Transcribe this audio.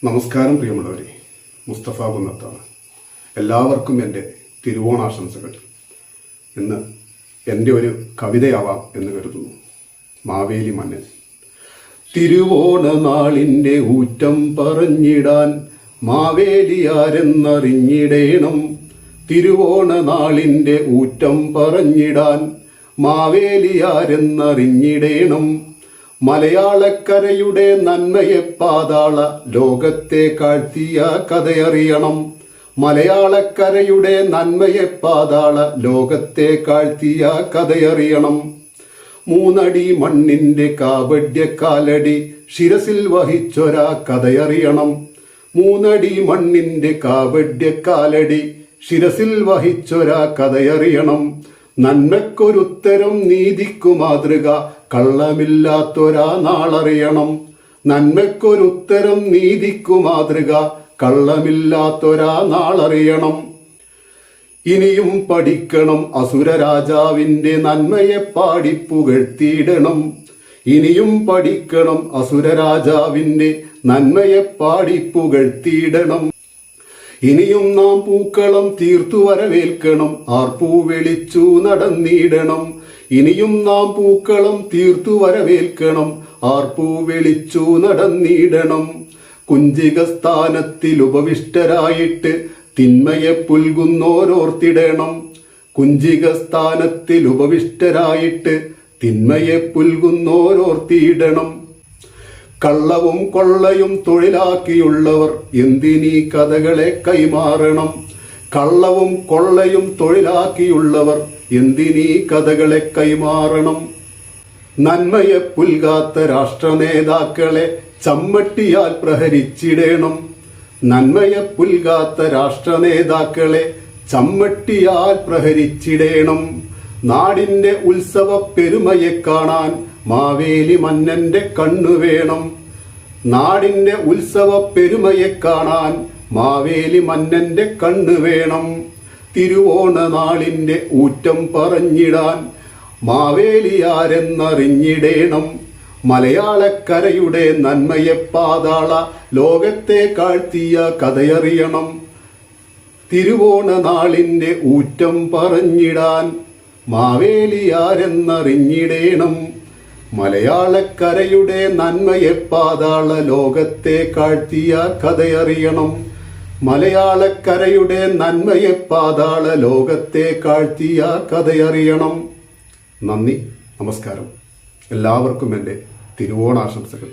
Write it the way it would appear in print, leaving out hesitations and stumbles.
നമസ്കാരം പ്രിയമുള്ളവരെ, മുസ്തഫ കുന്നത്താണ്. എല്ലാവർക്കും എൻ്റെ തിരുവോണാശംസകൾ. ഇന്ന് എൻ്റെ ഒരു കവിതയാവാം എന്ന് കരുതുന്നു. മാവേലി മന്നൻ. തിരുവോണ നാളിൻ്റെ ഊറ്റം പറഞ്ഞിടാൻ മാവേലിയാരെന്നറിഞ്ഞിടേണം. തിരുവോണ നാളിൻ്റെ ഊറ്റം പറഞ്ഞിടാൻ മാവേലിയാരെന്നറിഞ്ഞിടേണം. മലയാളക്കരയുടെ നന്മയെ പാതാള ലോകത്തെ കാഴ്ത്തിയ കഥയറിയണം. മലയാളക്കരയുടെ നന്മയെ പാതാള ലോകത്തെ കാഴ്ത്തിയ കഥയറിയണം. മൂന്നടി മണ്ണിൻ്റെ കാവഡ്യക്കാലടി ശിരസിൽ വഹിച്ചൊരാ കഥയറിയണം. മൂന്നടി മണ്ണിൻ്റെ കാവഡ്യക്കാലടി ശിരസിൽ വഹിച്ചൊരാ കഥയറിയണം. നന്മയ്ക്കൊരുത്തരം നീതിക്കു മാതൃക കള്ളമില്ലാത്തൊരാ നാളറിയണം. നന്മയ്ക്കൊരുത്തരം നീതിക്കു മാതൃക കള്ളമില്ലാത്തൊരാ നാളറിയണം. ഇനിയും പഠിക്കണം അസുര രാജാവിൻ്റെ നന്മയെ പാടിപ്പുകഴ്ത്തിയിടണം. ഇനിയും പഠിക്കണം അസുര രാജാവിൻ്റെ നന്മയെ പാടിപ്പുകഴ്ത്തിയിടണം. ഇനിയും നാം പൂക്കളം തീർത്തു വരവേൽക്കണം, ആർപ്പൂ വെളിച്ചു നടന്നിടണം. ഇനിയും നാം പൂക്കളം തീർത്തു വരവേൽക്കണം, ആർപ്പൂ വെളിച്ചു നടന്നിടണം. കുഞ്ചിക സ്ഥാനത്തിൽ ഉപവിഷ്ടരായിട്ട് തിന്മയെ പുൽകുന്നോരോർത്തിടണം. കുഞ്ചിക സ്ഥാനത്തിൽ ഉപവിഷ്ടരായിട്ട് തിന്മയെ പുൽകുന്നോരോർത്തിയിടണം. കള്ളവും കൊള്ളയും തൊഴിലാക്കിയുള്ളവർ എന്തിനീ കഥകളെ കൈമാറണം. കള്ളവും കൊള്ളയും തൊഴിലാക്കിയുള്ളവർ എന്തിനീ കഥകളെ കൈമാറണം. നന്മയെ പുൽകാത്ത രാഷ്ട്രനേതാക്കളെ ചമ്മട്ടിയാൽ പ്രഹരിച്ചിടേണം. നന്മയെ പുൽകാത്ത രാഷ്ട്രനേതാക്കളെ ചമ്മട്ടിയാൽ പ്രഹരിച്ചിടേണം. നാടിൻ്റെ ഉത്സവ പെരുമയെ കാണാൻ മാവേലി മന്നന്റെ കണ്ണു വേണം. നാടിൻ്റെ ഉത്സവ പെരുമയെ കാണാൻ മാവേലി മന്നന്റെ കണ്ണു വേണം. തിരുവോണ നാളിൻ്റെ ഊറ്റം പറഞ്ഞിടാൻ മാവേലിയാരെന്നറിഞ്ഞിടേണം. മലയാളക്കരയുടെ നന്മയെ പാതാള ലോകത്തെ കാഴ്ത്തിയ കഥയറിയണം. തിരുവോണ നാളിൻ്റെ ഊറ്റം പറഞ്ഞിടാൻ മാവേലിയാരെന്നറിഞ്ഞിടേണം. മലയാളക്കരയുടെ നന്മയെ പാതാള ലോകത്തെ കാഴ്ത്തിയ കഥയറിയണം. മലയാളക്കരയുടെ നന്മയെ പാതാള ലോകത്തെ കാഴ്ത്തിയ കഥയറിയണം. നന്ദി, നമസ്കാരം. എല്ലാവർക്കും എൻ്റെ തിരുവോണാശംസകൾ.